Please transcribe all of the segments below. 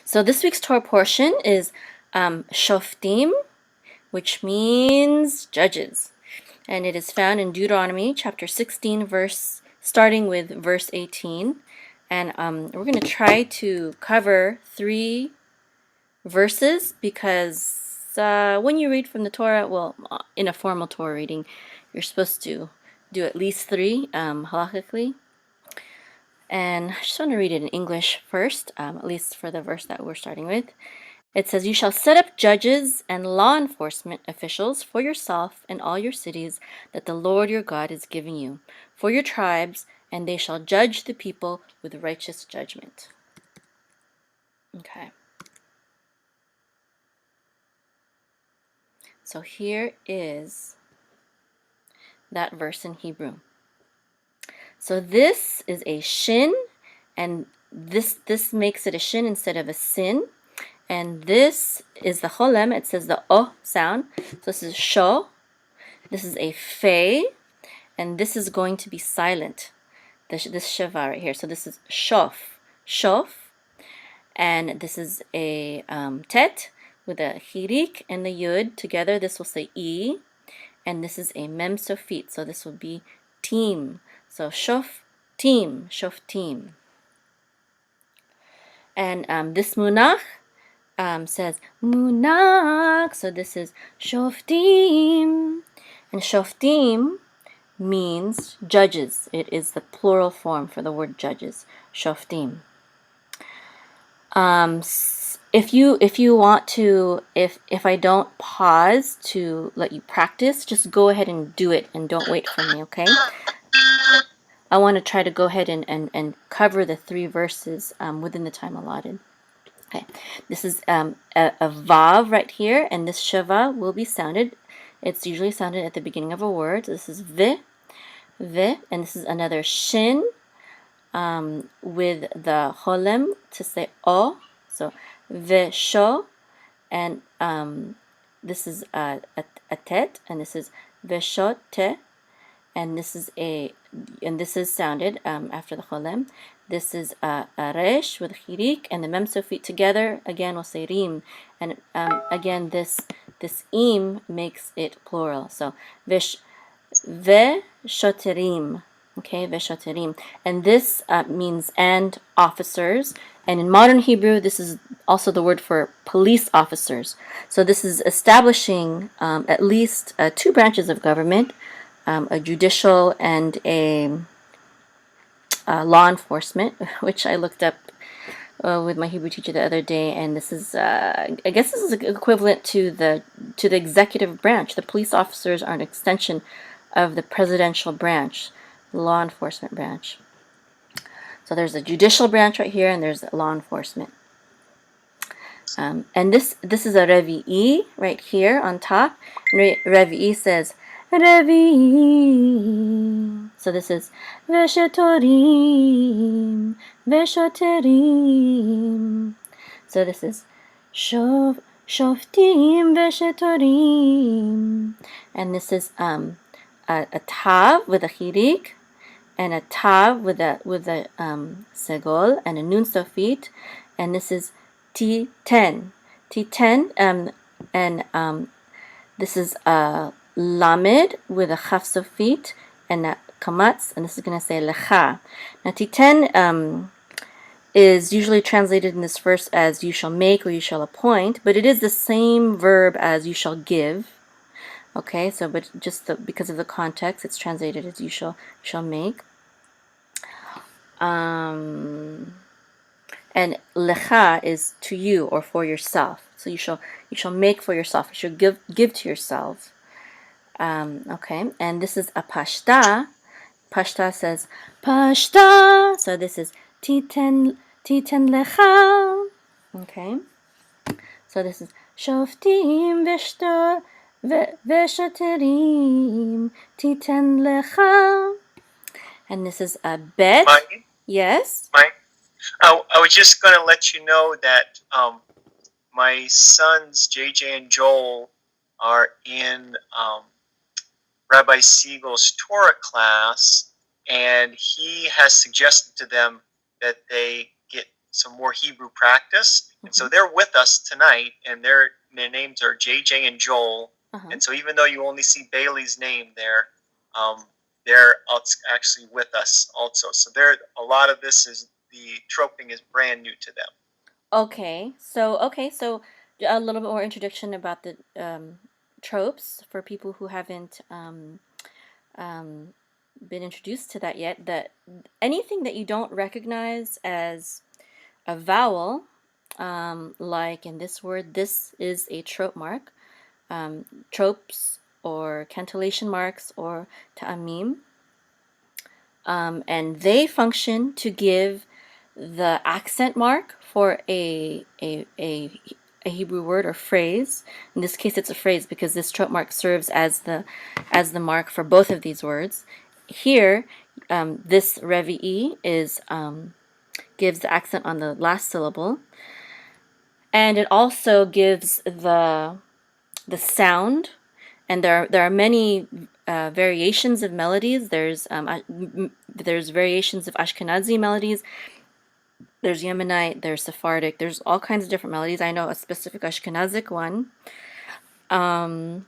So this week's Torah portion is Shoftim, which means judges. And it is found in Deuteronomy chapter 16, starting with verse 18. And we're going to try to cover 3 verses because when you read from the Torah, well, in a formal Torah reading, you're supposed to do at least 3 halakhically. And I just want to read it in English first, at least for the verse that we're starting with. It says, "You shall set up judges and law enforcement officials for yourself and all your cities that the Lord your God is giving you, for your tribes, and they shall judge the people with righteous judgment." Okay. So here is that verse in Hebrew. So this is a shin, and this makes it a shin instead of a sin. And this is the cholem. It says the o sound. So this is sho. This is a fe, and this is going to be silent. This shava right here. So this is shof, and this is a tet with a hirik and the yud together. This will say e, and this is a mem sofit. So this will be team. So shoftim. And this munach says munach. So this is shoftim, and shoftim means judges. It is the plural form for the word judges, shoftim. If you want to, if I don't pause to let you practice, just go ahead and do it and don't wait for me, okay? I want to try to go ahead and cover the 3 verses within the time allotted. Okay, this is a vav right here, and this shava will be sounded. It's usually sounded at the beginning of a word. This is v, and this is another shin with the cholem to say o. So vesho, and this is a tet, and this is veshote, and this is sounded after the cholem. This is a resh with chirik, and the mem sofit together again will say rim, and again this im makes it plural. So veshoterim. Okay, veshoterim, and this means and officers. And in modern Hebrew, this is also the word for police officers. So this is establishing at least 2 branches of government, a judicial and a law enforcement, which I looked up with my Hebrew teacher the other day, and this is, I guess this is equivalent to the executive branch. The police officers are an extension of the presidential branch, the law enforcement branch. So there's a judicial branch right here, and there's law enforcement. And this is a revi'i right here on top. And revi'i says revi'i. So this is veshetorim, veshoterim. So this is shoftim, veshetorim. And this is a tav with a chirik, and a tav with a segol, and a nun sofit, and this is T10, and this is a lamed with a chaf sofit and a kamatz, and this is going to say lecha. Now T10 is usually translated in this verse as you shall make or you shall appoint, but it is the same verb as you shall give. Okay, so but just because of the context, it's translated as you shall make. And lecha is to you or for yourself. So you shall make for yourself. You should give to yourself. Okay, and this is a pashta. Pashta says pashta. So this is titen lecha. Okay, so this is shoftim veshoterim titen lecha. And this is a bet. Mike? Yes? Mike? I was just going to let you know that my sons, JJ and Joel, are in Rabbi Siegel's Torah class, and he has suggested to them that they get some more Hebrew practice. And so they're with us tonight, and their names are JJ and Joel. And so even though you only see Bailey's name there, they're actually with us also. So a lot of this is the troping is brand new to them. Okay, so a little bit more introduction about the tropes for people who haven't been introduced to that yet. That anything that you don't recognize as a vowel, like in this word, this is a trope mark. Tropes or cantillation marks or ta'amim, and they function to give the accent mark for a Hebrew word or phrase. In this case, it's a phrase because this trope mark serves as the mark for both of these words. Here, this revi'i is gives the accent on the last syllable, and it also gives the sound. And there are many variations of melodies. There's variations of Ashkenazi melodies. There's Yemenite, there's Sephardic, there's all kinds of different melodies. I know a specific Ashkenazic one. And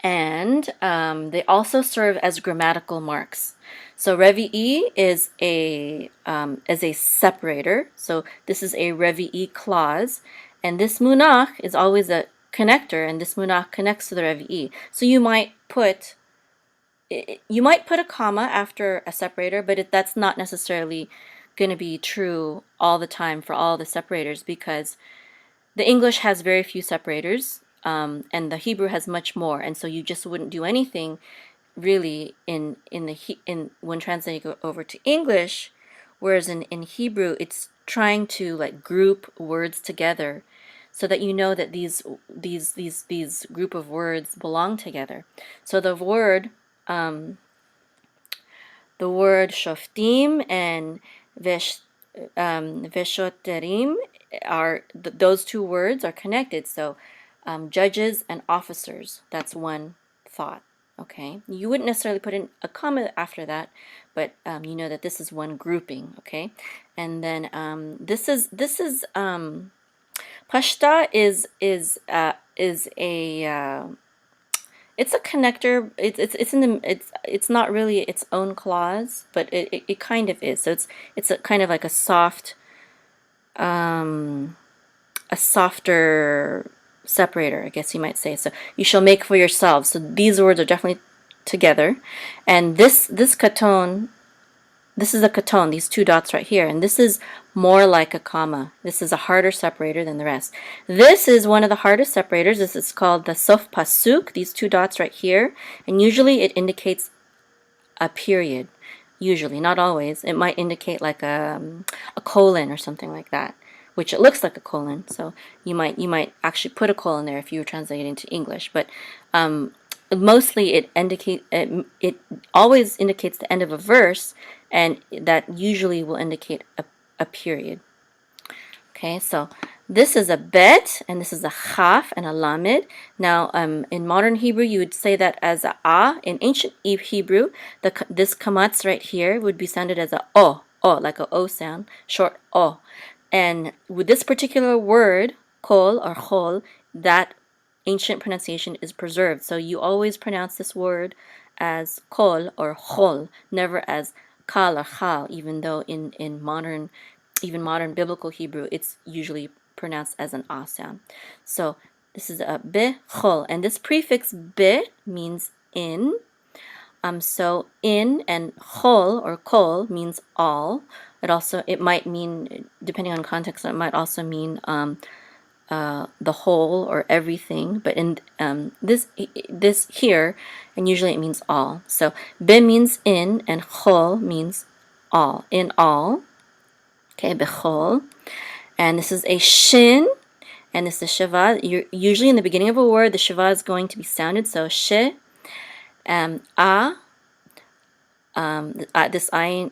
they also serve as grammatical marks. So revi'i is a separator. So this is a revi'i clause, and this munach is always a connector, and this munach connects to the revi'i. So you might put a comma after a separator, but that's not necessarily going to be true all the time for all the separators, because the English has very few separators, and the Hebrew has much more, and so you just wouldn't do anything really in when translating over to English, whereas in Hebrew it's trying to like group words together so that you know that these group of words belong together. So the word shoftim and veshoterim are those two words are connected. So judges and officers, that's one thought. Okay, you wouldn't necessarily put in a comma after that, but you know that this is one grouping. Okay, and then this is pashta is a it's a connector. It's not really its own clause, but it kind of is. So it's a kind of like a softer separator, I guess you might say. So you shall make for yourselves. So these words are definitely together, and this katon. This is a katon, these two dots right here, and this is more like a comma. This is a harder separator than the rest. This is one of the hardest separators. This is called the sof pasuk, these two dots right here, and usually it indicates a period. Usually, not always. It might indicate like a colon or something like that, which it looks like a colon. So you might actually put a colon there if you were translating to English, but mostly it always indicates the end of a verse, and that usually will indicate a period. Okay, so this is a bet, and this is a chaf and a lamed. Now, in modern Hebrew, you would say that as a a. In ancient Hebrew, this kamatz right here would be sounded as a o, like a o sound, short o. And with this particular word, kol or chol, that ancient pronunciation is preserved. So you always pronounce this word as kol or chol, never as kal or chal, even though in modern biblical Hebrew, it's usually pronounced as an a sound. So this is a be chol, and this prefix be means in. So in and chol or kol means all. It might mean, depending on context, it might also mean the whole or everything, but in this here, and usually it means all. So be means in, and chol means all, in all. Okay, bechol, and this is a shin, and this is shiva. Usually in the beginning of a word, the shiva is going to be sounded. So she, this ayin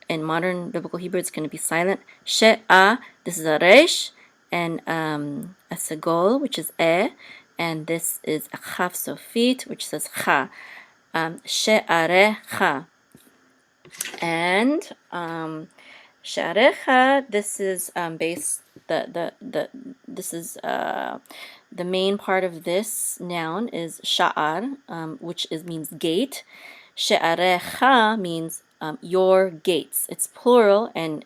in modern biblical Hebrew, it's going to be silent. She a, this is a resh, and a segol, which is e, and this is a chaf sofit, which says cha. She'arecha, and She'arecha. This is base. This is the main part of this noun is sha'ar, which means gate. She'arecha means your gates. It's plural and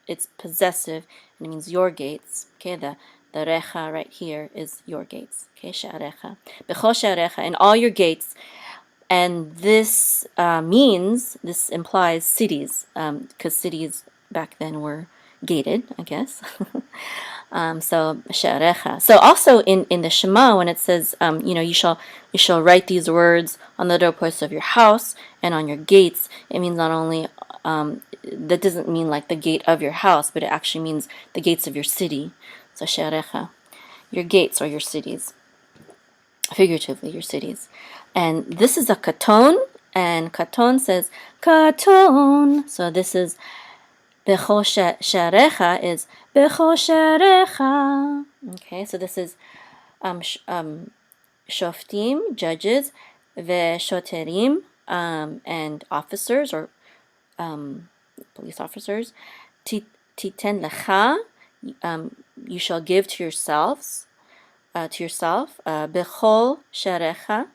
it's possessive and it means your gates. Okay, the recha right here is your gates. Okay, she'arecha. B'chol she'arecha, in all your gates. And this this implies cities, because cities back then were gated, I guess. So she'arecha. So also in the Shema, when it says, you shall write these words on the doorposts of your house and on your gates, it means not only that doesn't mean like the gate of your house, but it actually means the gates of your city. So she'arecha, your gates or your cities, figuratively your cities. And this is a katon, and katon says katon. So this is bechol she'arecha is bechol she'arecha. Okay, so this is shoftim, judges, veshoterim, and officers or police officers. Titen lecha, you shall give to yourselves. Bechol she'arecha,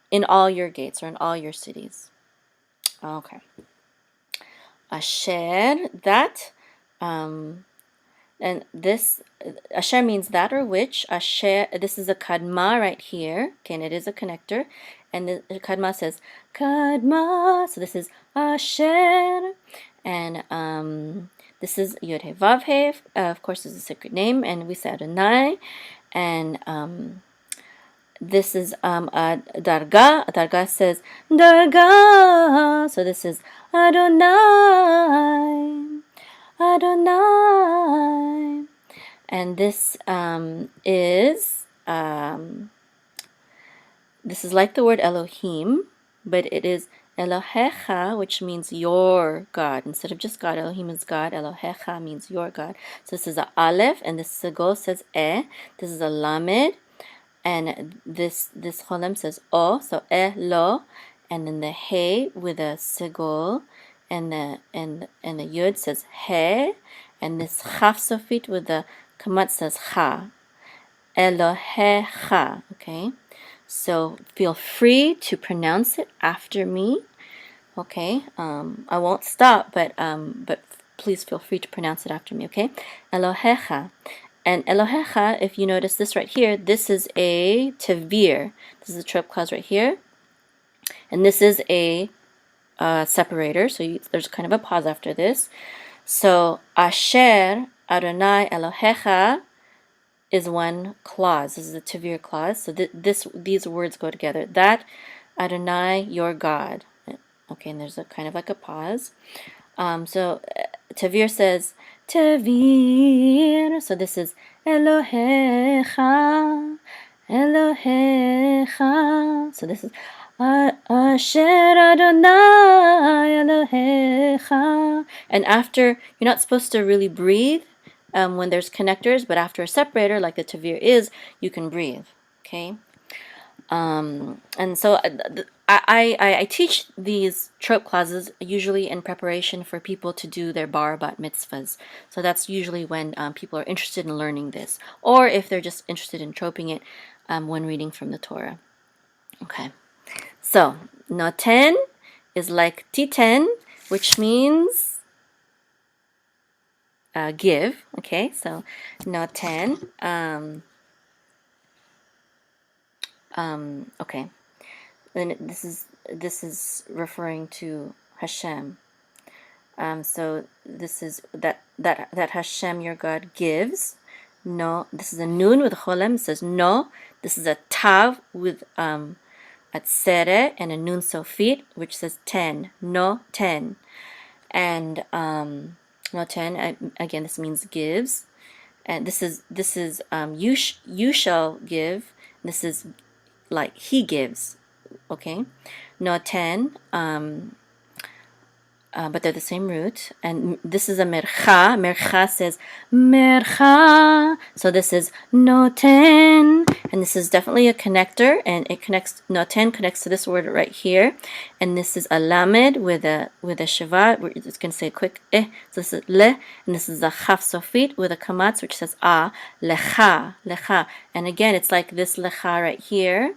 in all your gates or in all your cities. Okay. Asher, that, and this, asher means that or which. Asher, this is a kadma right here. Okay, and it is a connector. And the kadma says kadma. So this is asher. And this is Yod He Vav He. Of course, is a sacred name. And we say Adonai. And this is a darga. A darga says darga. So this is Adonai. Adonai. And this is like the word Elohim, but it is Elohecha, which means your God. Instead of just God, Elohim is God. Elohecha means your God. So this is a Aleph, and this Segol says This is a Lamed, and this Cholem says O. So Lo, and then the He with a Segol, and the Yud says He, and this Chaf Sofit with the Kamat says Cha. Elohecha. Okay. So feel free to pronounce it after me. Okay, I won't stop, but please feel free to pronounce it after me. Okay, Elohecha, and Elohecha. If you notice this right here, this is a tevir. This is a trope clause right here, and this is a separator. So there's kind of a pause after this. So Asher Adonai Elohecha is one clause. This is a tevir clause. So these words go together. That Adonai, your God. Okay, and there's a kind of like a pause. So tevir says tevir. So this is Elohecha, Elohecha. So this is Asher Adonai Elohecha. And after, you're not supposed to really breathe when there's connectors, but after a separator, like the tevir is, you can breathe. Okay. And so I teach these trope clauses usually in preparation for people to do their bar bat mitzvahs. So that's usually when people are interested in learning this, or if they're just interested in troping it when reading from the Torah. Okay. So noten is like titen, which means give. Okay, so noten. Okay. Then this is referring to Hashem. So this is that Hashem your God gives. No, this is a nun with a cholem. It says no. This is a tav with a tzere and a nun sofit, which says 10. No 10. And no 10. Again, this means gives. And this is you shall give. This is like he gives. Okay, no 10. but they're the same root. And this is a mercha. Mercha says mercha. So this is noten, and this is definitely a connector, and it connects. Noten connects to this word right here, and this is a lamed with a shiva. It's going to say a quick eh. So this is le, and this is a chaf sofit with a kamatz, which says ah, lecha, lecha. And again, it's like this lecha right here,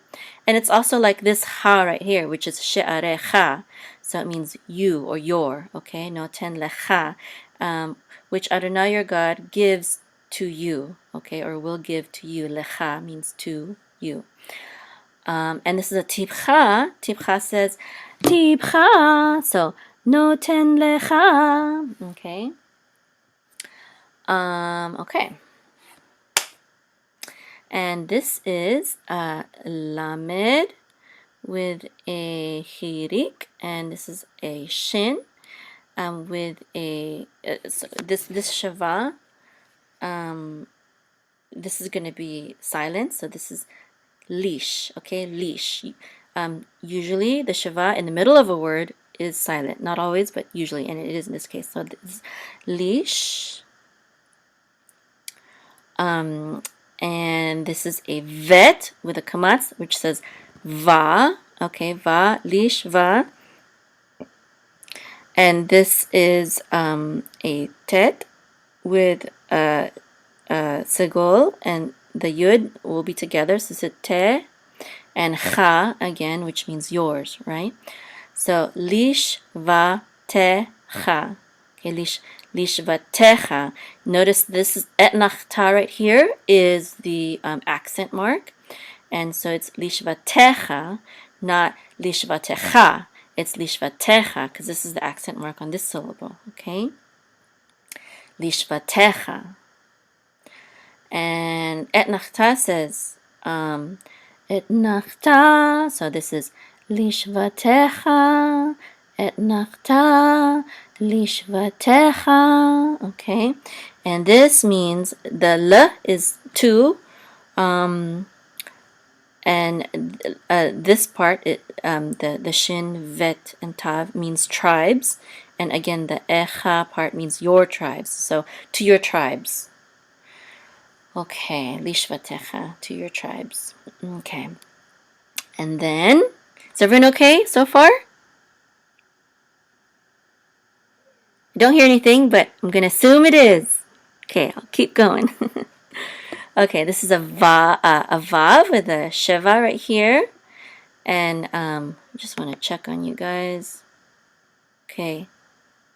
and it's also like this ha right here, which is she'arecha. So it means you or your, okay? Noten lecha, which Adonai your God gives to you, okay? Or will give to you. Lecha means to you. And this is a tipcha. Tipcha says tipcha. So noten lecha, okay? Okay. And this is lamed with a chirik, and this is a shin, with a this shava. This is going to be silent, so this is leash. Okay, leash. Usually the shava in the middle of a word is silent, not always, but usually, and it is in this case. So this is leash. And this is a vet with a kamatz, which says va. Okay, va, leash, va. And this is a tet with a segol, and the yud will be together. So it's a te and cha again, which means yours, right? So lish va te cha. Okay, lish va te cha. Notice this is etnachta right here is the accent mark, and so it's lish va te cha, not lish va te cha. It's lish va te cha because this is the accent mark on this syllable. Okay, lish va te cha. And etnachta says etnachta. So this is lishvatecha, etnachta, lishvatecha. Okay, and this means the l is two, and this part, the shin, vet, and tav means tribes, and again the echa part means your tribes. So to your tribes. Okay, lishvatecha, to your tribes. Okay. And then, is everyone okay so far? I don't hear anything, but I'm going to assume it is. Okay, I'll keep going. Okay, this is a vav with a sheva right here. And I just want to check on you guys. Okay,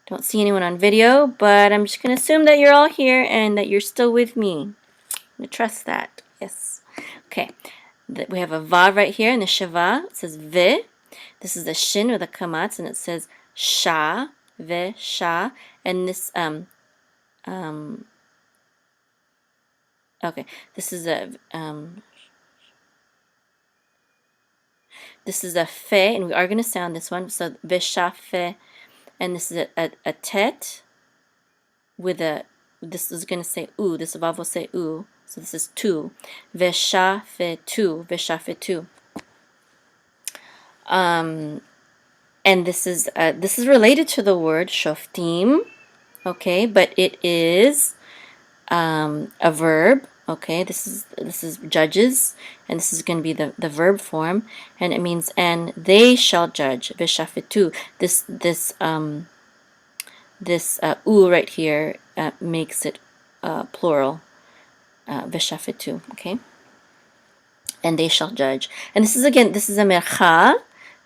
don't see anyone on video, but I'm just going to assume that you're all here and that you're still with me. I trust that. Yes. Okay. We have a vav right here in the sheva. It says ve. This is the shin with a kamatz, and it says sha, ve, sha. And this okay. This is a fe, and we are going to sound this one. So ve, sha, fe, and this is a tet with a. This is going to say u. This vav will say u. So this is two. Ve, sha, fe, two. Ve, sha, fe, two. And this is related to the word shoftim, okay, but it is a verb, okay. This is judges, and this is going to be the verb form, and it means and they shall judge. Veshafetu. This u right here makes it plural. Veshafetu, okay. And they shall judge. And this is a mercha.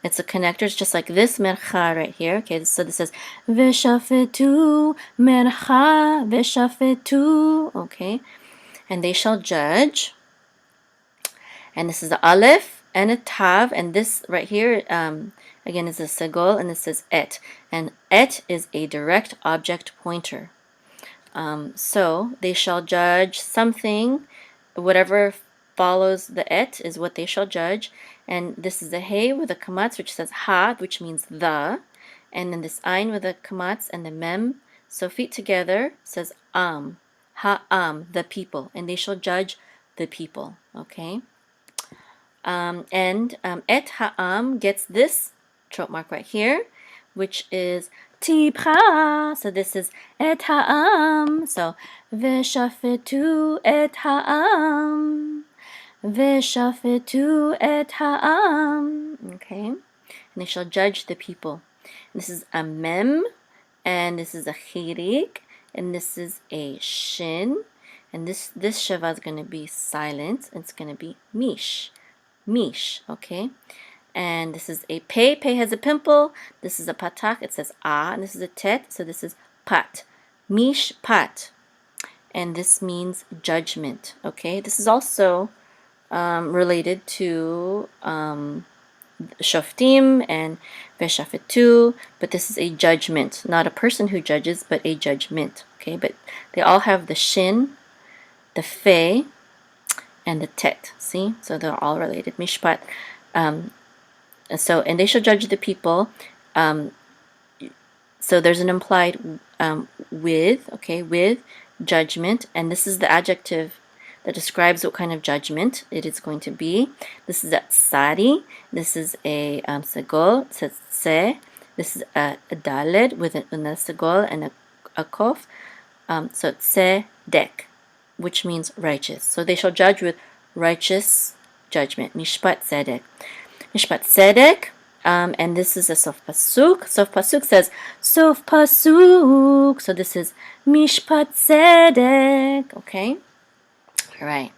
It's a connector. It's just like this mercha right here. Okay, so this says veshafetu mercha veshafetu. Okay, and they shall judge. And this is the aleph and a tav, and this right here again is a segol, and this says et, and et is a direct object pointer. So they shall judge something, whatever follows the et is what they shall judge. And this is a hey with a kamatz, which says ha, which means the, and then this ayin with a kamatz and the mem sofit together says ha'am, the people, and they shall judge the people. Okay, and et ha'am gets this trope mark right here, which is tipcha. So this is et ha'am. So v'shafetu et ha'am. V'shafetu et ha'am. Okay, and they shall judge the people. This is a mem, and this is a chirik, and this is a shin, and this shava is going to be silent. It's going to be mish, okay? And this is a pei. Pei has a pimple. This is a patak. It says ah, and this is a tet. So this is pat, mish pat, and this means judgment. Okay, this is also related to Shoftim and Veshafetu, but this is a judgment, not a person who judges, but a judgment. Okay, but they all have the shin, the fe, and the tet. See, so they're all related. Mishpat. And they shall judge the people. So there's an implied with, okay, with judgment, and this is the adjective that describes what kind of judgment it is going to be. This is a tsari. This is a segol. It says tse. This is a daled with a segol and a kof. So tzedek, which means righteous. So they shall judge with righteous judgment. Mishpat tzedek. Mishpat tzedek. And this is a sof pasuk. Sof pasuk says sof pasuk. So this is mishpat tzedek. Okay. All right,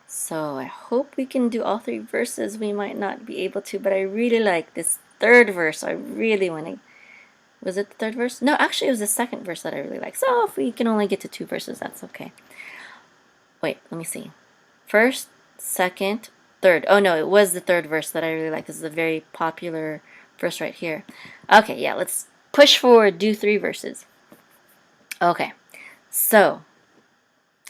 so I hope we can do all 3 verses. We might not be able to, but I really like this 3rd verse. I really want to. Was it the 3rd verse? No, actually, it was the 2nd verse that I really like. So if we can only get to 2 verses, that's okay. Wait, let me see. 1st, 2nd, 3rd. Oh no, it was the 3rd verse that I really like. This is a very popular verse right here. Okay, yeah, let's push forward, do 3 verses. Okay, so.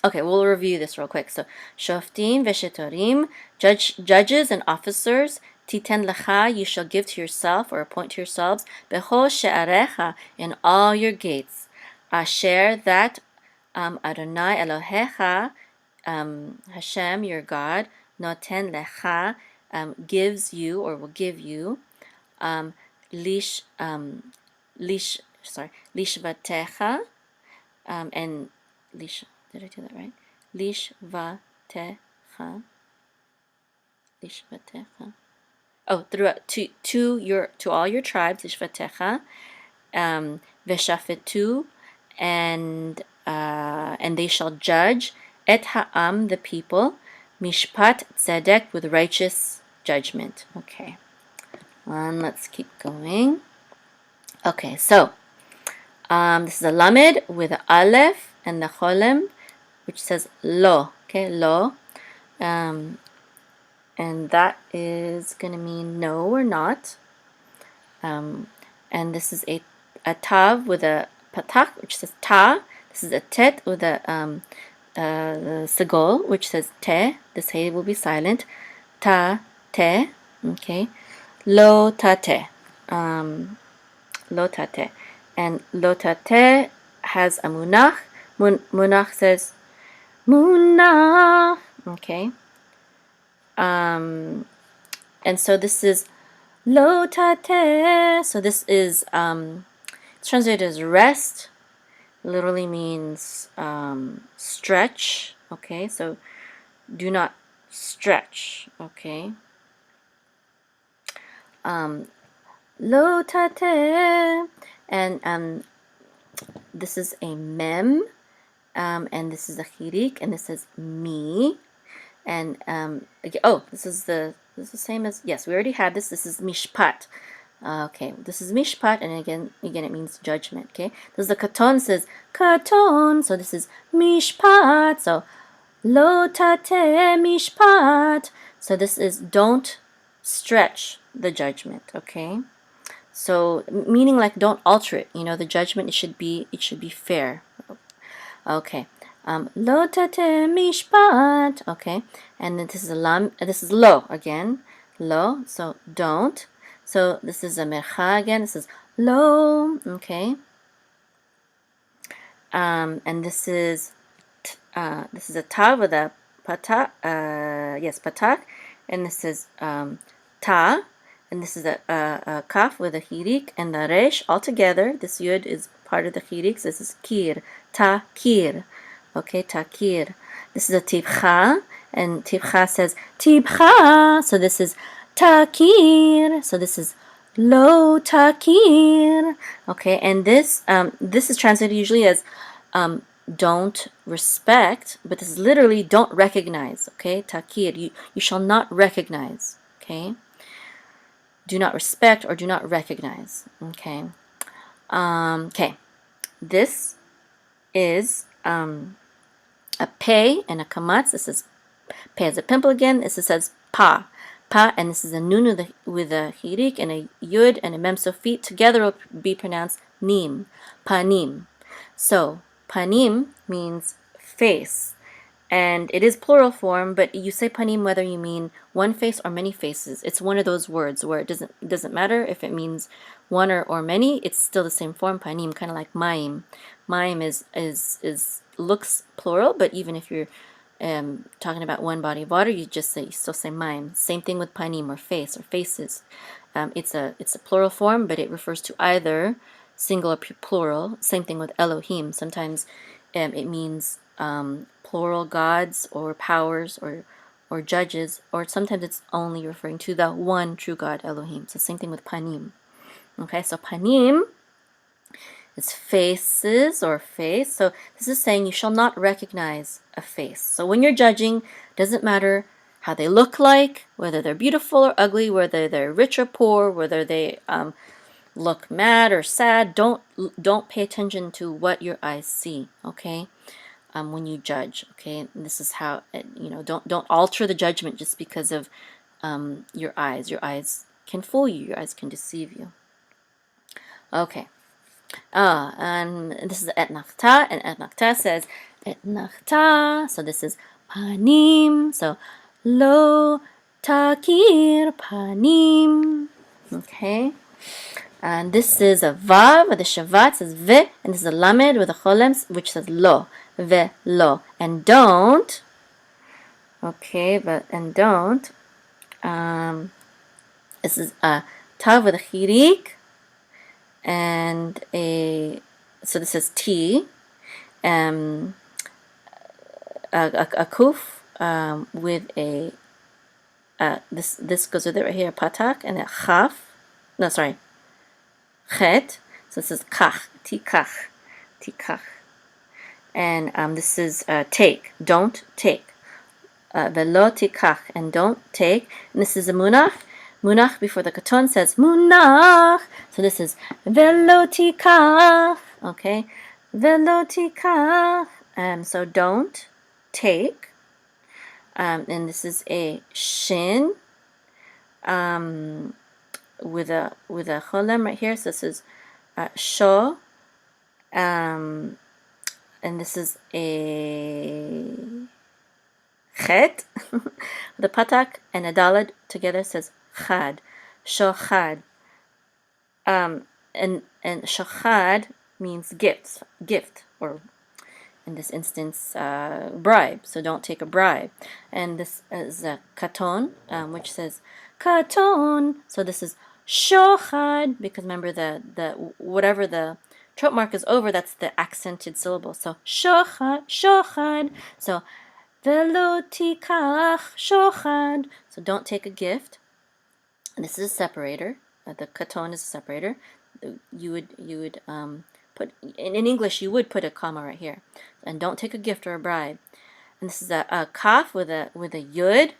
Okay, we'll review this real quick. So, Shoftim v'shetorim, judges and officers, titen lecha, you shall give to yourself or appoint to yourselves, bechol she'arecha, in all your gates, asher, that Adonai Elohecha, Hashem, your God, noten lecha, gives you or will give you, lishvatecha, and lish. Did I do that right? Lishvatecha. Oh, throughout to all your tribes, lishvatecha, veshafetu, and they shall judge et ha'am, the people, mishpat tzedek, with righteous judgment. Okay, and let's keep going. Okay, so this is a lamed with an aleph and the cholem, which says lo, okay, lo, and that is going to mean no or not, and this is a tav with a patak, which says ta. This is a tet with a segol, which says te. This hay will be silent. Ta, te, okay, lo tate, lo tate, and lo tate has a munach. Munach says munach, okay. And so this is lo tate. So this is it's translated as rest. Literally means stretch. Okay, so do not stretch. Okay. Lo tate, and this is a mem. And this is a chirik, and this is me, and this is the same as, yes, we already had this. This is mishpat. Okay, this is mishpat, and again it means judgment. Okay, this is the katon, says katon, so this is mishpat. So lo tate mishpat. So this is don't stretch the judgment. Okay, so meaning like don't alter it. You know, the judgment, it should be fair. Okay, lo tate mishpat. Okay, and then this is this is lo again, lo. So don't. So this is a mercha again. This is lo. Okay, and this is a ta with a patak. Yes, patak, and this is ta, and this is a kaf with a hirik, and the resh all together. This yud is part of the hirik. So this is kir, takir. Okay, takir. This is a tibcha, and tibcha says tibcha. So this is takir. So this is lo takir. Okay, and this is translated usually as don't respect, but this is literally don't recognize. Okay, takir. You shall not recognize. Okay. Do not respect or do not recognize. Okay. Okay. This is a pei and a kamatz. This is pei as a pimple again. This says pa. Pa, and this is a nun with a hirik and a yud and a mem sofit. Together will be pronounced nim. Panim. So, panim means face. And it is plural form, but you say panim whether you mean one face or many faces. It's one of those words where it doesn't matter if it means one or many. It's still the same form, panim, kind of like maim. Maim is looks plural, but even if you're talking about one body of water, you still say maim. Same thing with panim or face or faces. It's a plural form, but it refers to either single or plural. Same thing with Elohim. Sometimes it means plural gods or powers or judges, or sometimes it's only referring to the one true God, Elohim. So same thing with panim. Okay, so panim is faces or face. So this is saying you shall not recognize a face. So when you're judging, doesn't matter how they look like, whether they're beautiful or ugly, whether they're rich or poor, whether they look mad or sad. Don't pay attention to what your eyes see. Okay. When you judge, okay, and this is how don't alter the judgment just because of your eyes. Your eyes can fool you. Your eyes can deceive you. Okay, and this is etnachta, and etnachta says etnachta. So this is panim. So lo takir panim. Okay. And this is a vav with a shavat, says ve, and this is a lamed with a cholem, which says lo, ve, lo, and don't. Okay, and don't. This is a tav with a chirik, and so this is t, a kuf with a this goes with it right here, patak, and a chaf. No, sorry. Chet, so this is kach, tikach, and this is take, don't take, velo tikach, and don't take, and this is a munach before the katon says munach, so this is velo tikach, okay, velo tikach, so don't take, and this is a shin, with a cholem right here. So this is sho, and this is a chet. The patak and a dalad together says chad, shochad. And shochad means gift, or in this instance, bribe. So don't take a bribe. And this is a katon, which says katon. So this is shochad, because remember the whatever the trope mark is over, that's the accented syllable. So shochad. So velo tikach shochad. So don't take a gift. And this is a separator. The katon is a separator. You would put in English you would put a comma right here. And don't take a gift or a bribe. And this is a kaf with a yud,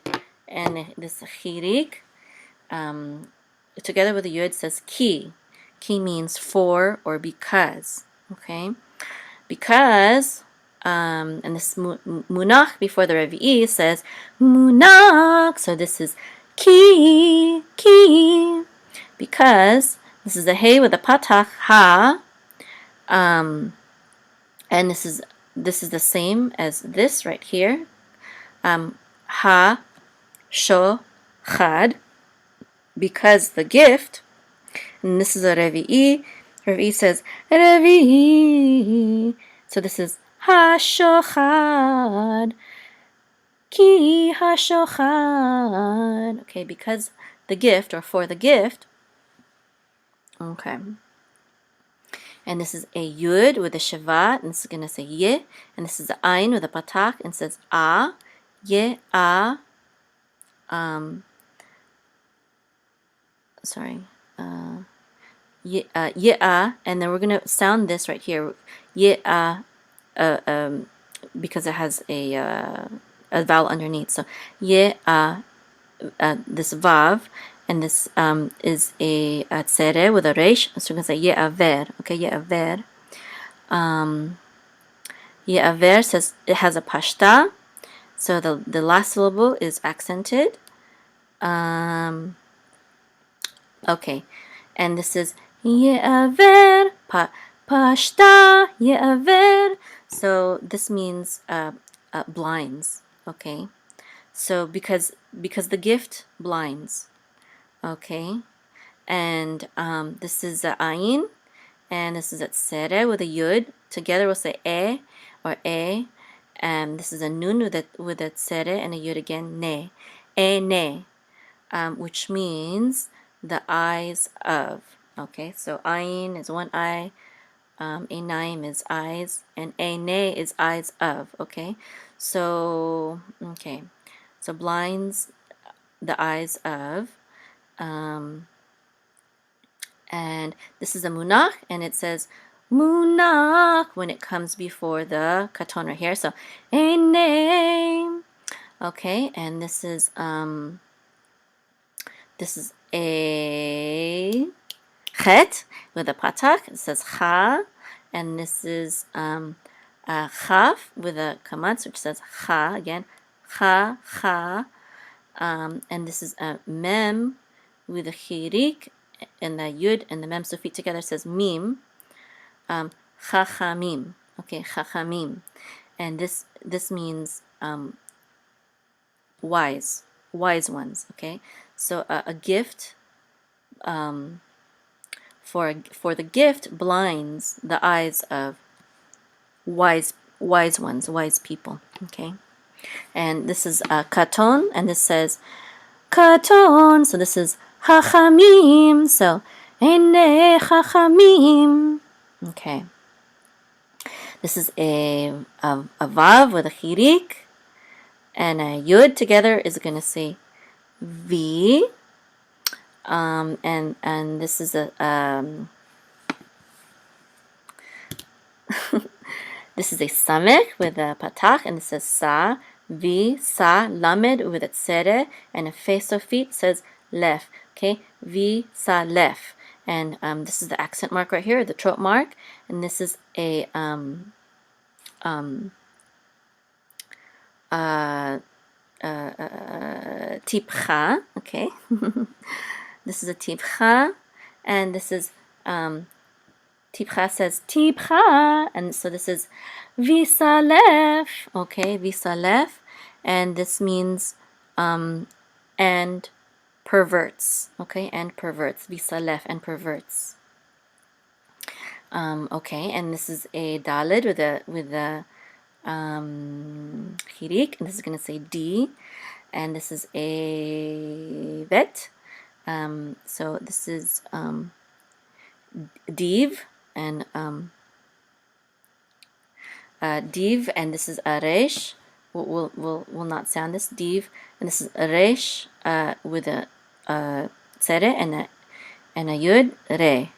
and this chirik. Together with the yud says ki. Ki means for or because. Okay, because and this munach before the revi'i says munach. So this is ki, because this is a hey with a patach ha, and this is the same as this right here, ha sho chad, because the gift, and this is a revi'i. Revi'i says revi'i. So this is ha shochad, ki ha shochad. Okay, because the gift or for the gift. Okay. And this is a yud with a shavat, and this is going to say ye, and this is a ayin with a patak, and it says a, ye, a, sorry, ye, a, and then we're going to sound this right here, ye, a, because it has a vowel underneath. So ye, a, this vav, and this is a tzere with a resh, so we're going to say ye, aver, okay, ye, aver. Ye'aver says it has a pashta, so the last syllable is accented. Okay, and this is ye'aver, pashta, ye'aver. So this means blinds. Okay, so because the gift blinds. Okay, and this is the ayin, and this is a tzere with a yud. Together we'll say or e. This is a nun with a tzere and a yud again, ne. Ne, which means the eyes of. Okay, so ayin is one eye, enaim is eyes, and ne is eyes of. Okay, so blinds the eyes of. And this is a munach, and it says munach when it comes before the katon right here. So a name. Okay, and this is a chet with a patak. It says cha, and this is a chaf with a kamatz, which says cha again, cha, and this is a mem with a chirik, and the yud and the mem sufit together says mim, chachamim. Okay, chachamim, and this means wise ones. Okay, so a gift for the gift blinds the eyes of wise ones, wise people. Okay, and this is katon, and this says katon. So this is chachamim. So ene chachamim. Okay, this is a vav with a chirik, and a yud together is going to say v. And this is a this is a samech with a patach, and it says sa, v, sa, lamed with a tzere, and a fe sofit says lef. Okay, v, sa, lef. And this is the accent mark right here, the trope mark, and this is a tipcha. Okay, this is a tipcha, and this is tipcha says tipcha, and so this is visalef. Okay, visalef, and this means and perverts. Okay, and perverts, visalef, and perverts. Okay, and this is a dalid with a chirik, and this is going to say d, and this is a vet. So this is div, and div, and this is a resh. We'll not sound this, div, and this is a resh with a tzere and a yud, re,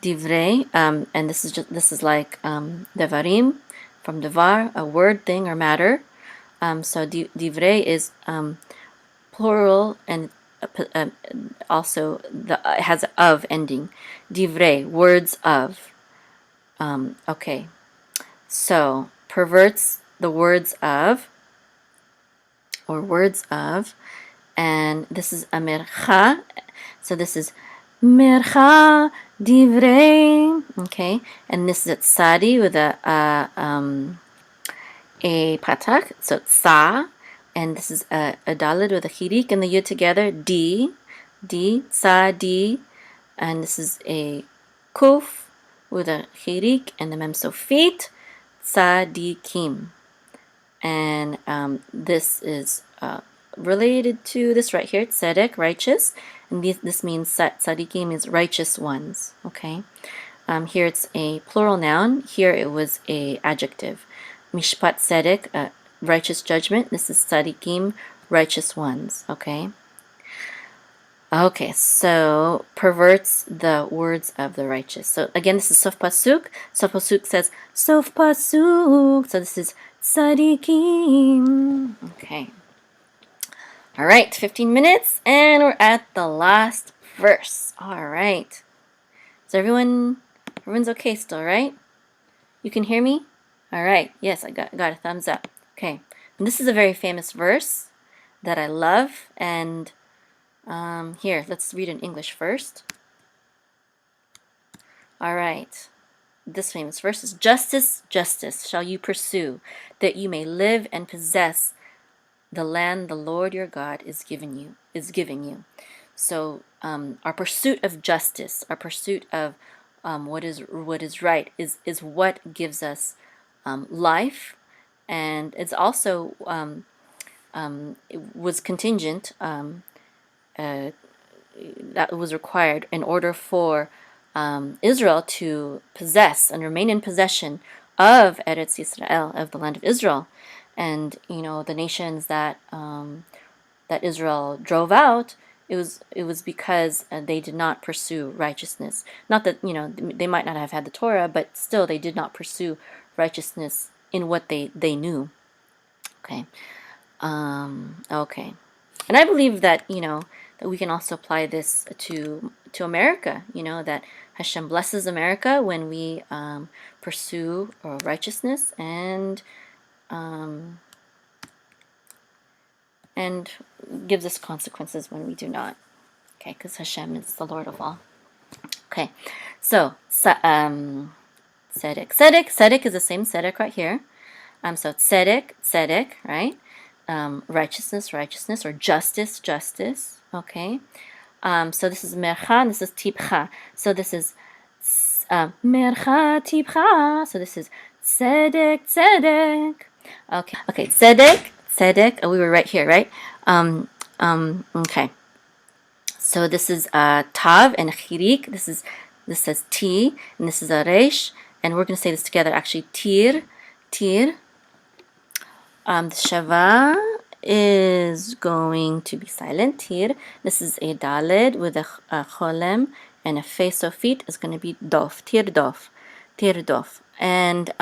divrei, and this is like devarim from devar, a word, thing, or matter. So divrei is plural, and also it has an of ending. Divrei, words of. Okay, so perverts the words of, or words of, and this is a mercha. So this is mercha divrei. Okay, and this is at sadi with a patak. So sa. And this is a dalid with a chirik and the yud together, d, sa, d, and this is a kuf with a chirik and the mem sofit, tzadikim, and this is related to this right here, tzedek, righteous, and this means tzadikim means righteous ones. Okay, here it's a plural noun. Here it was a adjective. Mishpat tzedek, righteous judgment. This is tzadikim, righteous ones. Okay. Okay, so perverts the words of the righteous. So again, this is sof pasuk. Sof pasuk says sof pasuk. So this is tzadikim. Okay. All right, 15 minutes, and we're at the last verse. All right. So everyone's okay still, right? You can hear me? All right. Yes, I got a thumbs up. Okay. And this is a very famous verse that I love, and here, let's read in English first. All right. This famous verse is, justice, justice shall you pursue, that you may live and possess the land the Lord your God is giving you. So our pursuit of justice, our pursuit of what is right is what gives us life, and it's also it was contingent that was required in order for Israel to possess and remain in possession of Eretz Yisrael, of the land of Israel. And the nations that that Israel drove out, it was because they did not pursue righteousness. Not that they might not have had the Torah, but still they did not pursue righteousness in what they knew. Okay. Okay. And I believe that that we can also apply this to America. That Hashem blesses America when we pursue righteousness and gives us consequences when we do not. Okay, because Hashem is the Lord of all. Okay, so tzedek. Tzedek is the same tzedek right here. So tzedek, right? Righteousness, or justice. Okay. So this is mercha, and this is tibcha. So this is mercha tibcha. So this is tzedek. Okay. Tzedek. Oh, we were right here, right? Okay. So this is tav and chirik. This says t, and this is a resh, and we're going to say this together. Actually, tir. The shava is going to be silent. Tir. This is a daled with a cholem, and a fe sofit is going to be dof. Tirdof. And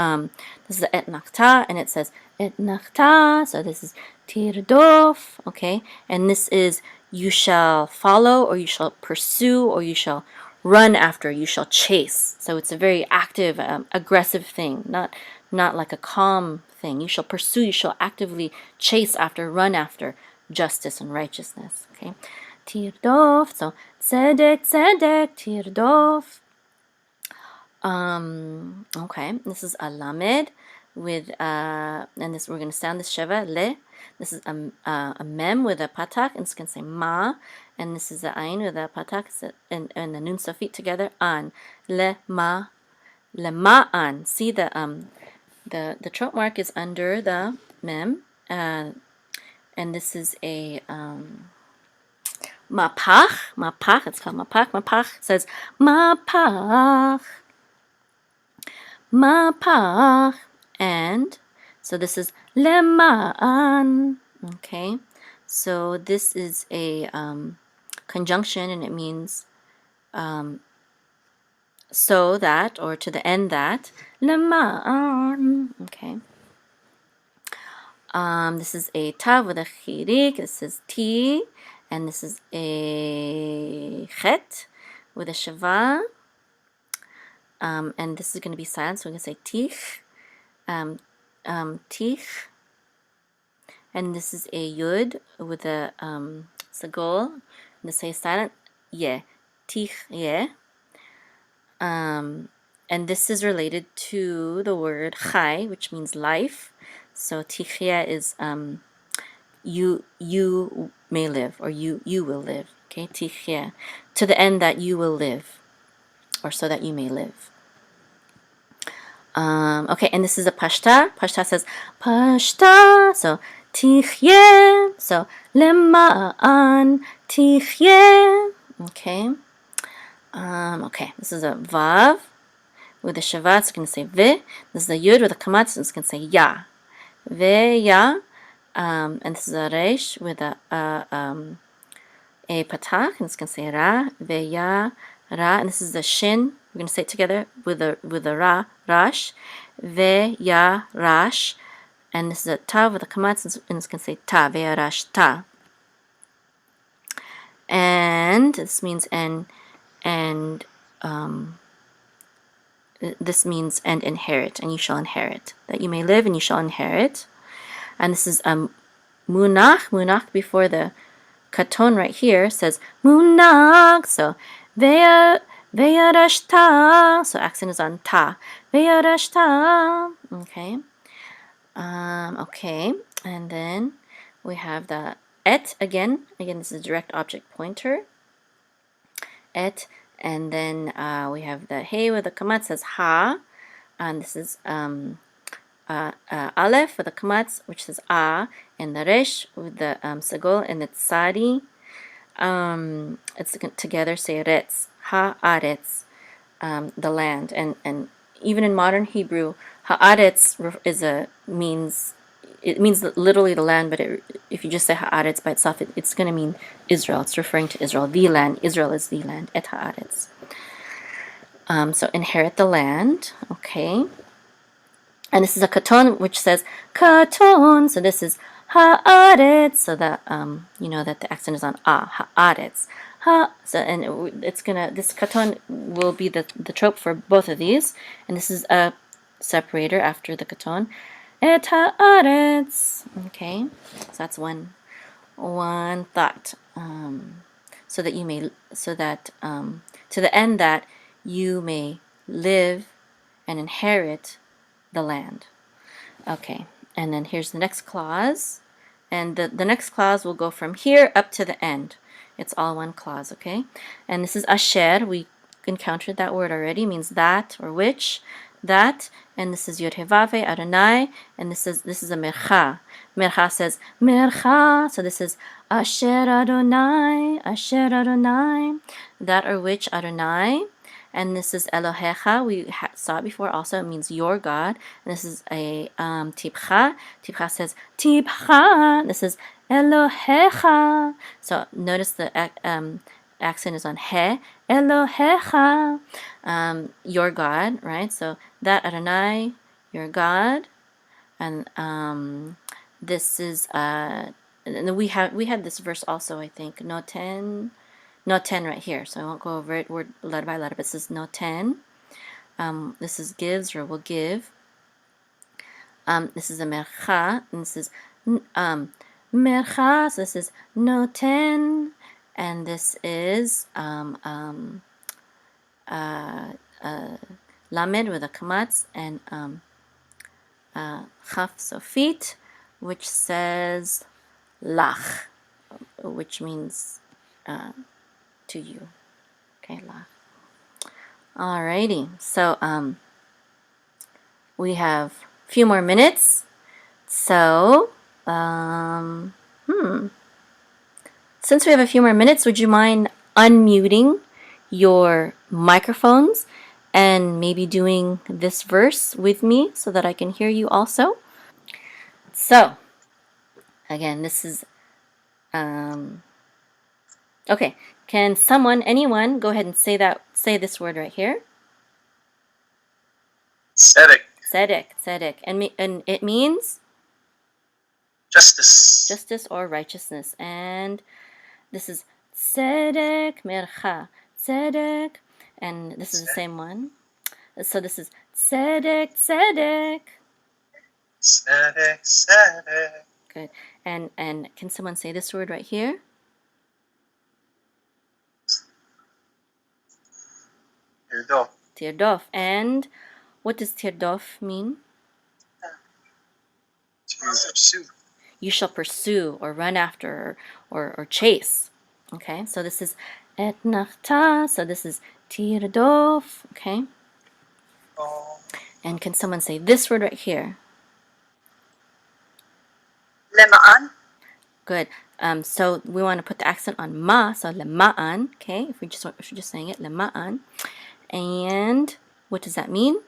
this is the et nachta, and it says et nachta. So this is tirdof. Okay, and this is you shall follow, or you shall pursue, or you shall run after, you shall chase. So it's a very active, aggressive thing, not like a calm thing. You shall pursue, you shall actively chase after, run after justice and righteousness. Okay, tirdof. So tzedek, tirdof. Okay, this is a lamed with and this we're going to sound this sheva le. This is a mem with a patak, and it's going to say ma, and this is a ayin with a patak and the nun sofit together, an le ma an. See the trope mark is under the mem, and this is a mapach. It's called mapach. Mapach says mapach. And so this is lema'an. Okay, so this is a conjunction, and it means so that, or to the end that. Lema'an. Okay. This is a tav with a chirik. This is t, and this is a chet with a shava. And this is going to be silent, so we're going to say tich, tich, and this is a yud with a sagol, and this is silent, yeah, tich, yeah, and this is related to the word chai, which means life. So tichya is you may live, or you will live. Okay, tichya, to the end that you will live, or so that you may live. Okay, and this is a pashta. Pashta says pashta. So tichyeh. So lema'an tichyeh. Okay. Okay. This is a vav with a shavat. It's going to say ve. This is a yud with a kamat. So it's going to say ya. Ve ya. And this is a resh with a patach, and it's going to say ra, ve ya, ra, and this is the shin. We're going to say it together with a ra, rash, ve ya, rash, and this is a ta with a kamatz, and it's going to say ta, ve ya, rash, ta. And this means and this means and inherit, and you shall inherit. That you may live and you shall inherit. And this is munach before the katon right here says munach. So veyarashta. So accent is on ta. Veyarashta. Okay. Okay. And then we have the et again. Again, this is a direct object pointer. Et. And then we have the hey with the kamat says ha. And this is aleph with the kamatz, which says a, and the resh with the sagol and the tsadi. It's together say retz, haaretz, the land, and even in modern Hebrew, haaretz means literally the land, but if you just say haaretz by itself, it's going to mean Israel. It's referring to Israel, the land. Israel is the land. Et haaretz. So inherit the land. Okay. And this is a katon, which says katon. So this is haaretz. So that you know that the accent is on haaretz. So and it's gonna, this katon will be the trope for both of these. And this is a separator after the katon. Et haaretz. Okay, so that's one thought. So that you may, so that to the end that you may live and inherit the land. Okay, and then here's the next clause, and the next clause will go from here up to the end. It's all one clause, okay? And this is asher. We encountered that word already. It means that or which, that. And this is Yod-Heh-Vav-Heh, Adonai, and this is a mercha. Mercha says mercha. So this is asher Adonai, that or which Adonai. And this is Elohecha. We saw it before also. It means your God. And this is a tipcha. Tipcha says tipcha. This is Elohecha. So notice the accent is on he. Elohecha. Your God, right? So that Adonai, your God. And this is and we had this verse also, I think. No 10 right here, so I won't go over it word letter by letter, but this is no 10. This is gives or will give. This is a mercha, and this is mercha, so this is no 10, and this is lamed with a kamatz, and chaf, so feet, which says lach, which means to you. Okay, lach. Alrighty, so we have a few more minutes. So, since we have a few more minutes, would you mind unmuting your microphones and maybe doing this verse with me so that I can hear you also? So, again, this is okay. Can anyone, go ahead and say this word right here? Tzedek. Tzedek. And it means? Justice. Justice or righteousness. And this is Tzedek mercha. Tzedek. And this is the same one. So this is Tzedek. Tzedek. Good. And can someone say this word right here? Tirdof. And what does tirdof mean? To pursue. You shall pursue or run after or chase. Okay, so this is et nachta. So this is tirdof. Okay. And can someone say this word right here? למען. Good. So we want to put the accent on ma, so lema'an, okay? If we're just saying it, lema'an. And what does that mean?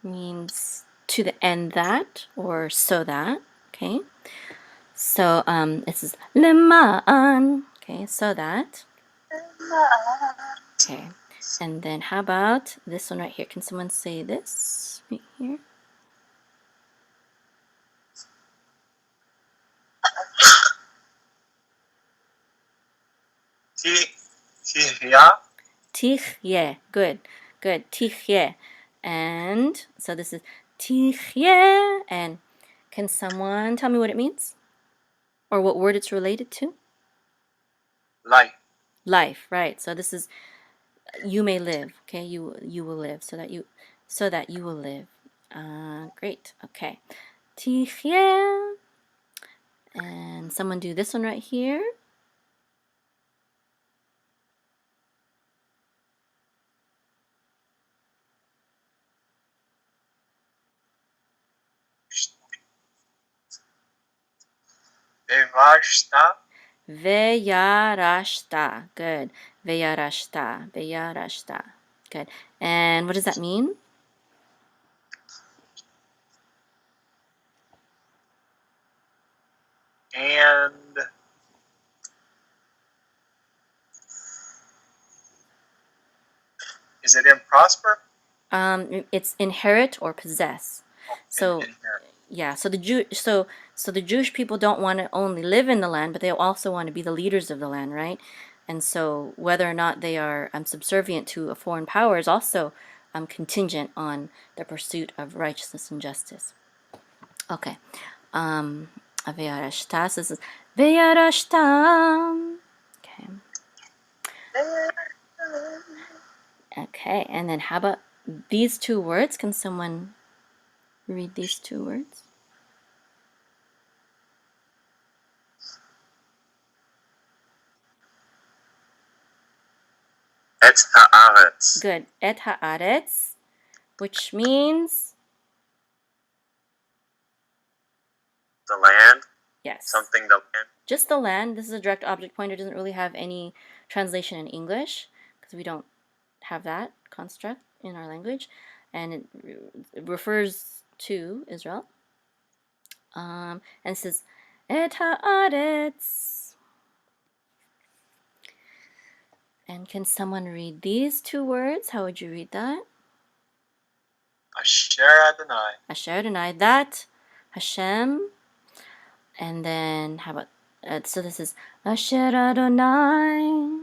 Means to the end that, or so that, okay? So it says lema'an, okay, so that. Okay. And then how about this one right here? Can someone say this right here? Tihya. Tichye. Good. Good. Tichye. And so this is tichye. And can someone tell me what it means? Or what word it's related to? Life. Life, right. So this is you may live, okay? You will live, so that you will live. Great. Okay. Tichye. And someone do this one right here. Vevashta. Veyarashta. Good. Veyarashta. Veyarashta. Good. And what does that mean? And is it in prosper? It's inherit or possess. So Inherit. yeah, so the Jewish people don't want to only live in the land, but they also want to be the leaders of the land, right? And so whether or not they are subservient to a foreign power is also contingent on the pursuit of righteousness and justice. Okay. Veyarashta. So this is Veyarashta. Okay. Okay, and then how about these two words? Can someone read these two words? Et haaretz. Good. Et haaretz, which means The land. yes. Something the land. Just the land. This is a direct object pointer. Doesn't really have any translation in English because we don't have that construct in our language, and it refers to Israel. And it says et haaretz. And can someone read these two words? How would you read that? Asher Adonai. Asher Adonai. That Hashem. And then how about so this is Asher Adonai.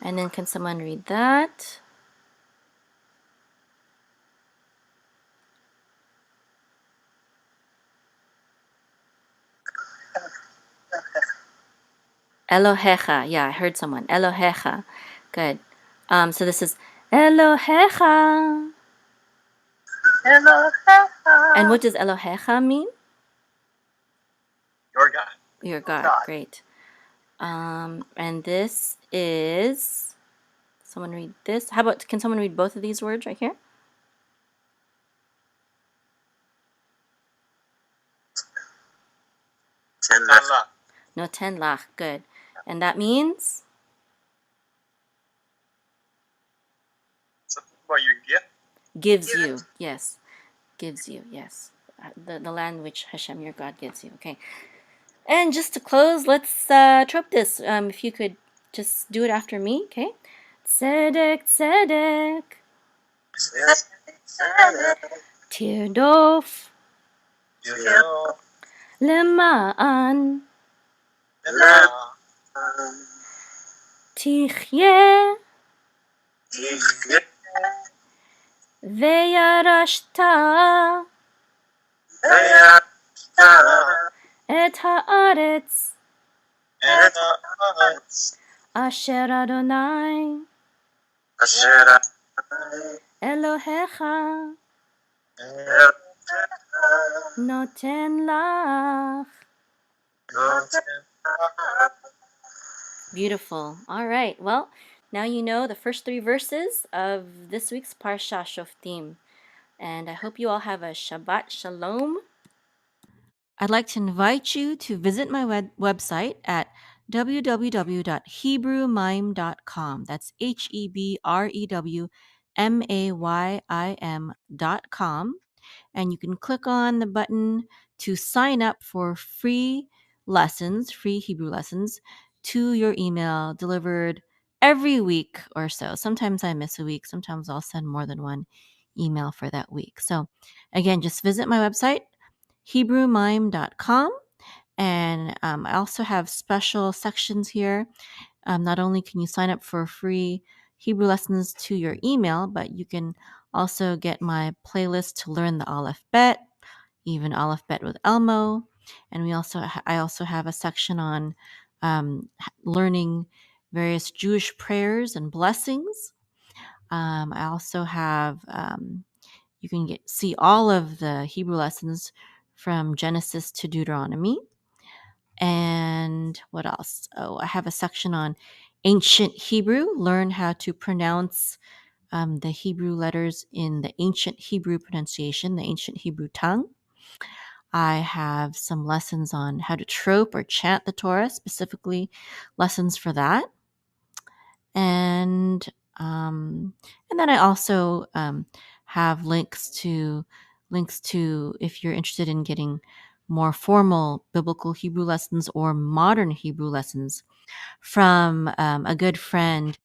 And then can someone read that? Elohecha. Yeah, I heard someone. Elohecha. Good. So this is Elohecha. And what does Elohecha mean? Your God. Your God. Great. And this is someone read this. How about can someone read both of these words right here? Tanla. Noten lach. Good. And that means? Something about your gift. Gives you. Yes. Gives you. Yes. The land which Hashem, your God, gives you. Okay. And just to close, let's trope this. If you could just do it after me, okay? Tzedek, tzedek. Tirdof. Lema'an. Tichye. Veyarashta. Et haaretz. Asher Adonai. Elohecha. Noten lach. Beautiful. All right. Well, now you know the first 3 verses of this week's Parsha Shoftim. And I hope you all have a Shabbat Shalom. I'd like to invite you to visit my website at www.hebrewmime.com. That's HEBREWMAYIM.com. And you can click on the button to sign up for free lessons, free Hebrew lessons to your email delivered every week or so. Sometimes I miss a week, sometimes I'll send more than one email for that week. So, again, just visit my website, HebrewMime.com. And I also have special sections here. Not only can you sign up for free Hebrew lessons to your email, but you can also get my playlist to learn the Aleph Bet, even Aleph Bet with Elmo. And I also have a section on learning various Jewish prayers and blessings. I also have you can see all of the Hebrew lessons from Genesis to Deuteronomy. And what else? Oh, I have a section on ancient Hebrew, learn how to pronounce the Hebrew letters in the ancient Hebrew pronunciation, the ancient Hebrew tongue. I have some lessons on how to trope or chant the Torah, specifically lessons for that. And then I also have links to if you're interested in getting more formal biblical Hebrew lessons or modern Hebrew lessons from a good friend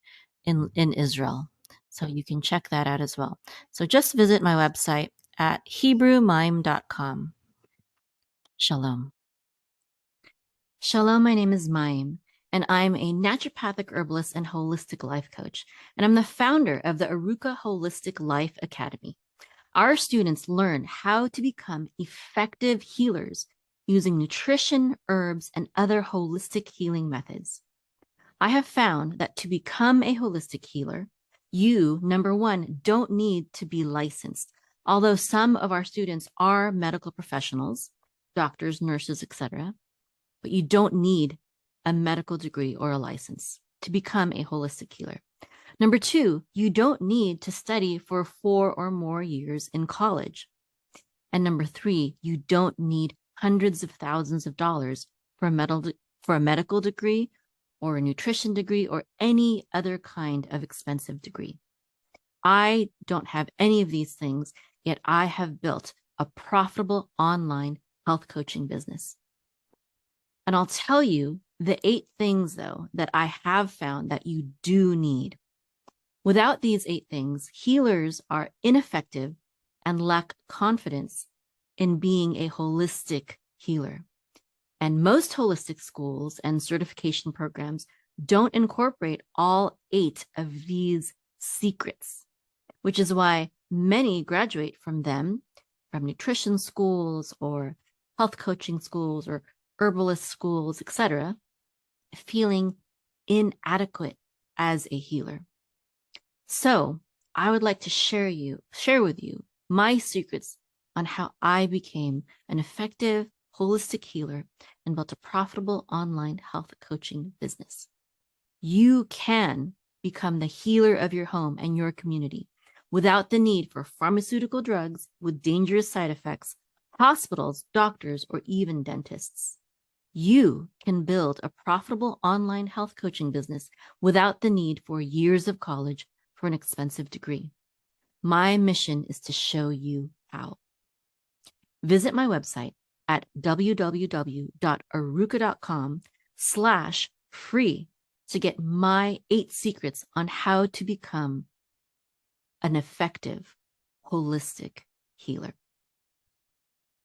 in Israel. So you can check that out as well. So just visit my website at HebrewMime.com. Shalom. Shalom, my name is Mayim, and I'm a naturopathic herbalist and holistic life coach, and I'm the founder of the Aruka Holistic Life Academy. Our students learn how to become effective healers using nutrition, herbs, and other holistic healing methods. I have found that to become a holistic healer, you, number one, don't need to be licensed. Although some of our students are medical professionals, doctors, nurses, etc., but you don't need a medical degree or a license to become a holistic healer. Number two, you don't need to study for 4 or more years in college. And number three, you don't need hundreds of thousands of dollars for a medical degree or a nutrition degree or any other kind of expensive degree. I don't have any of these things, yet I have built a profitable online health coaching business. And I'll tell you the 8 things, though, that I have found that you do need. Without these 8 things, healers are ineffective and lack confidence in being a holistic healer. And most holistic schools and certification programs don't incorporate all 8 of these secrets, which is why many graduate from them, from nutrition schools or health coaching schools or herbalist schools, etc., feeling inadequate as a healer. So I would like to share with you my secrets on how I became an effective holistic healer and built a profitable online health coaching business. You can become the healer of your home and your community without the need for pharmaceutical drugs with dangerous side effects, hospitals, doctors, or even dentists. You can build a profitable online health coaching business without the need for years of college for an expensive degree. My mission is to show you how. Visit my website at www.aruka.com/free to get my 8 secrets on how to become an effective holistic healer.